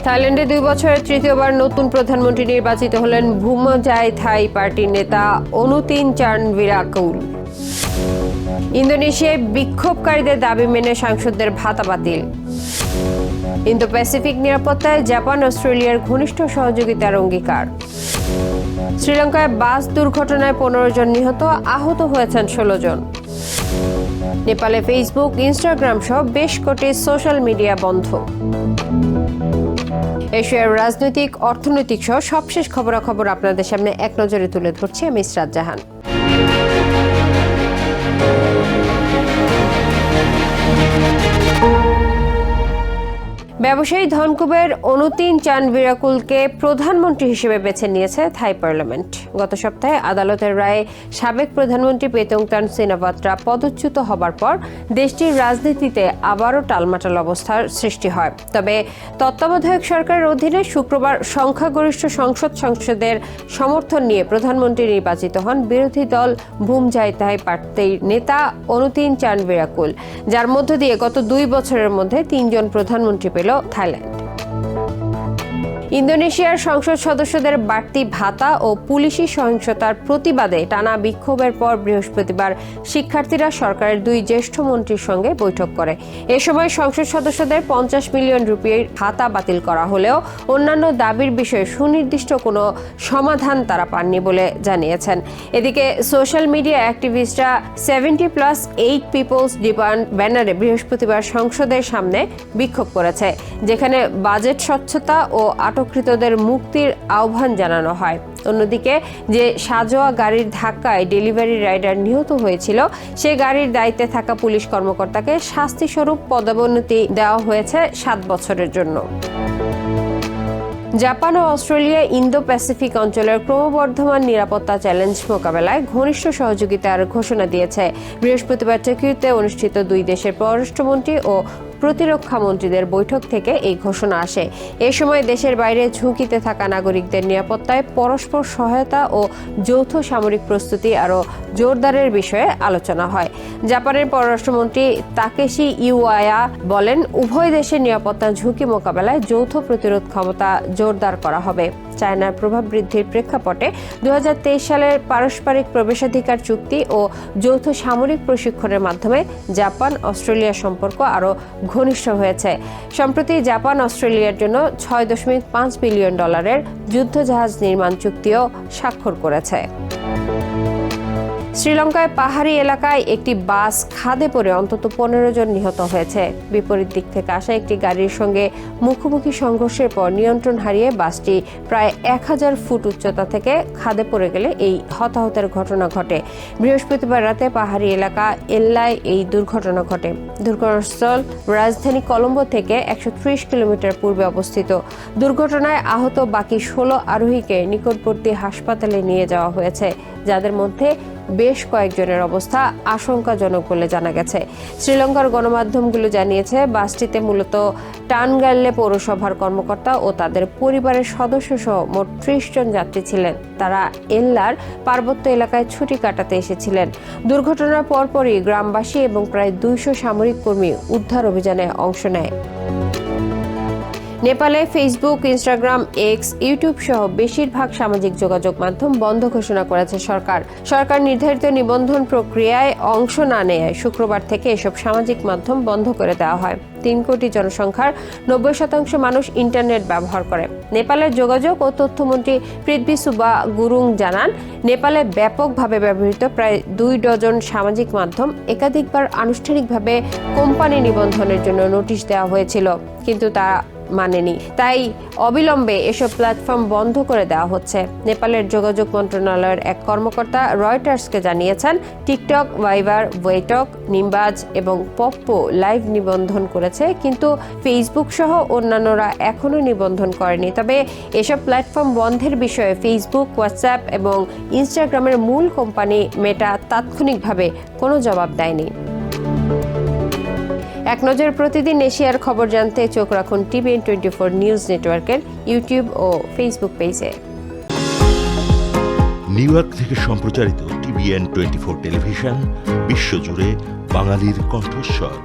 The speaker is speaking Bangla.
থাইল্যান্ডে 2 বছরে তৃতীয়বার নতুন প্রধানমন্ত্রী নির্বাচিত হলেন ভুমজাই থাই পার্টির নেতা অনুতিন চার্নভিরাকুল। ইন্দোনেশিয়ায় বিক্ষোভকারীদের দাবি মেনে সাংসদদের ভাতা বাতিল। ইন্দো প্যাসিফিক নিরাপত্তায় জাপান অস্ট্রেলিয়ার ঘনিষ্ঠ সহযোগিতার অঙ্গীকার। শ্রীলঙ্কায় বাস দুর্ঘটনায় 15 জন নিহত, আহত হয়েছেন 16 জন। নেপালে ফেসবুক, ইনস্টাগ্রাম সহ বেশ কটি সোশ্যাল মিডিয়া বন্ধ। এশিয়ার রাজনৈতিক, অর্থনৈতিক সহ সবশেষ খবরাখবর আপনাদের সামনে এক নজরে তুলে ধরছি আমি ইসরাত জাহান। ব্যবসায়ী ধনকুবের অনুতিন চার্নভিরাকুলকে প্রধানমন্ত্রী হিসেবে বেছে নিয়েছে থাই পার্লামেন্ট। গত সপ্তাহে আদালতের রায়ে সাবেক প্রধানমন্ত্রী পেতংতান সিনাওয়াত্রা পদচ্যুত হবার পর দেশটির রাজনীতিতে আবারও টালমাটাল অবস্থার সৃষ্টি হয়। তবে তত্ত্বাবধায়ক সরকারের অধীনে শুক্রবার সংখ্যাগরিষ্ঠ সংসদের সমর্থন নিয়ে প্রধানমন্ত্রী নির্বাচিত হন বিরোধী দল ভুমজাই থাই পার্টির নেতা অনুতিন চার্নভিরাকুল, যার মধ্য দিয়ে গত 2 বছরের মধ্যে 3 জন প্রধানমন্ত্রী পেল থাইল্যান্ড। ইন্দোনেশিয়ার সংসদ সদস্যদের বাড়তি ভাতা ও পুলিশি সহিংসতার প্রতিবাদে টানা বিক্ষোভের পর বৃহস্পতিবার শিক্ষার্থীরা সরকারের 2 জ্যেষ্ঠ মন্ত্রীর সঙ্গে বৈঠক করে। এ সময় সংসদ সদস্যদের 50 মিলিয়ন রুপির ভাতা বাতিল করা হলেও অন্যান্য দাবির বিষয়ে সুনির্দিষ্ট কোনো সমাধান তারা পাননি বলে জানিয়েছেন। এদিকে সোশ্যাল মিডিয়া অ্যাক্টিভিস্টরা 70+8 পিপলস ডিমান্ড ব্যানারে বৃহস্পতিবার সংসদের সামনে বিক্ষোভ করেছে, যেখানে বাজেট স্বচ্ছতা ও আটককৃতদের মুক্তির আহ্বান জানানো হয়। অন্যদিকে যে সাজোয়া গাড়ির ধাক্কায় ডেলিভারি রাইডার নিহত হয়েছিল, সে গাড়ির দায়িত্বে থাকা পুলিশ কর্মকর্তাকে শাস্তিস্বরূপ পদোন্নতি দেওয়া হয়েছে 7 বছরের জন্য। জাপান ও অস্ট্রেলিয়া ইন্দো প্যাসিফিক অঞ্চলের ক্রমবর্ধমান নিরাপত্তা চ্যালেঞ্জ মোকাবেলায় ঘনিষ্ঠ সহযোগিতার ঘোষণা দিয়েছে। বৃহস্পতিবার টোকিওতে অনুষ্ঠিত 2 দেশের পররাষ্ট্রমন্ত্রী ও প্রতিরক্ষা মন্ত্রীদের বৈঠক থেকে এই ঘোষণা আসে। এ সময় দেশের বাইরে ঝুঁকিতে থাকা নাগরিকদের নিরাপত্তায় পরস্পর সহায়তা ও যৌথ সামরিক প্রস্তুতি আরও জোরদারের বিষয়ে আলোচনা হয়। জাপানের পররাষ্ট্রমন্ত্রী তাকেশি ইওয়ায়া বলেন, উভয় দেশের নিরাপত্তা ঝুঁকি মোকাবেলায় যৌথ প্রতিরোধ ক্ষমতা জোরদার করা হবে। চায়নার প্রভাব বৃদ্ধির প্রেক্ষাপটে 2023 সালের পারস্পরিক প্রবেশাধিকার চুক্তি ও যৌথ সামরিক প্রশিক্ষণের মাধ্যমে জাপান অস্ট্রেলিয়া সম্পর্ক আরও ঘনিষ্ঠ হয়েছে। সম্প্রতি জাপান অস্ট্রেলিয়ার জন্য $6.5 বিলিয়ন যুদ্ধজাহাজ নির্মাণ চুক্তিও স্বাক্ষর করেছে। শ্রীলঙ্কায় পাহাড়ি এলাকায় একটি বাস খাদে পড়ে অন্তত 15 জন নিহত হয়েছে। বিপরীত দিক থেকে আসা একটি গাড়ির সঙ্গে মুখোমুখি সংঘর্ষের পর নিয়ন্ত্রণ হারিয়ে বাসটি প্রায় 1000 ফুট উচ্চতা থেকে খাদে পড়ে গেলে এই হতাহতের ঘটনা ঘটে। বৃহস্পতিবার রাতে পাহাড়ি এলাকা এল্লায় এই দুর্ঘটনা ঘটে। দুর্ঘটনাস্থল রাজধানী কলম্বো থেকে 130 কিলোমিটার পূর্বে অবস্থিত। দুর্ঘটনায় আহত বাকি 16 আরোহীকে নিকটবর্তী হাসপাতালে নিয়ে যাওয়া হয়েছে, যাদের মধ্যে বেশ কয়েকজনের অবস্থা আশঙ্কাজনক বলে জানা গেছে। শ্রীলঙ্কার গণমাধ্যমগুলো জানিয়েছে, বাসটিতে মূলত টানগাইলে পৌরসভার কর্মকর্তা ও তাদের পরিবারের সদস্য সহ মোট 30 জন যাত্রী ছিলেন। তারা এল্লার পার্বত্য এলাকায় ছুটি কাটাতে এসেছিলেন। দুর্ঘটনার পরপরই গ্রামবাসী এবং প্রায় 200 সামরিক কর্মী উদ্ধার অভিযানে অংশ নেয়। নেপালে ফেসবুক, ইনস্টাগ্রাম, এক্স, ইউটিউব সহ বেশিরভাগ সামাজিক যোগাযোগ মাধ্যম বন্ধ ঘোষণা করেছে সরকার। সরকার নির্ধারিত নিবন্ধন প্রক্রিয়ায় অংশ না নেয় শুক্রবার থেকে এসব সামাজিক মাধ্যম বন্ধ করে দেওয়া হয়। 3 কোটি জনসংখ্যার 90% মানুষ ইন্টারনেট ব্যবহার করে। নেপালের যোগাযোগ ও তথ্যমন্ত্রী পৃথ্বীসুবা গুরুং জানান, নেপালে ব্যাপকভাবে ব্যবহৃত প্রায় 2 ডজন সামাজিক মাধ্যম একাধিকবার আনুষ্ঠানিকভাবে কোম্পানি নিবন্ধনের জন্য নোটিশ দেওয়া হয়েছিল, কিন্তু তা মানেনি। তাই অবিলম্বে এসব প্ল্যাটফর্ম বন্ধ করে দেওয়া হচ্ছে। নেপালের যোগাযোগ মন্ত্রণালয়ের এক কর্মকর্তা রয়টার্সকে জানিয়েছেন, টিকটক, ভাইবার, ওয়েটক, নিমবাজ এবং পপ্পো লাইভ নিবন্ধন করেছে, কিন্তু ফেসবুক সহ অন্যান্যরা এখনো নিবন্ধন করেনি। তবে এসব প্ল্যাটফর্ম বন্ধের বিষয়ে ফেসবুক, হোয়াটসঅ্যাপ এবং ইনস্টাগ্রামের মূল কোম্পানি মেটা তাৎক্ষণিকভাবে কোনো জবাব দেয়নি। এক নজর প্রতিদিন এশিয়ার খবর জানতে চোখ রাখুন TVN 24 নিউজ নেটওয়ার্কের ইউটিউব ও ফেসবুক পেজে। নিউ ইয়র্ক থেকে সম্প্রচারিত TVN 24 টেলিভিশন বিশ্বজুড়ে বাঙালির কণ্ঠস্বর।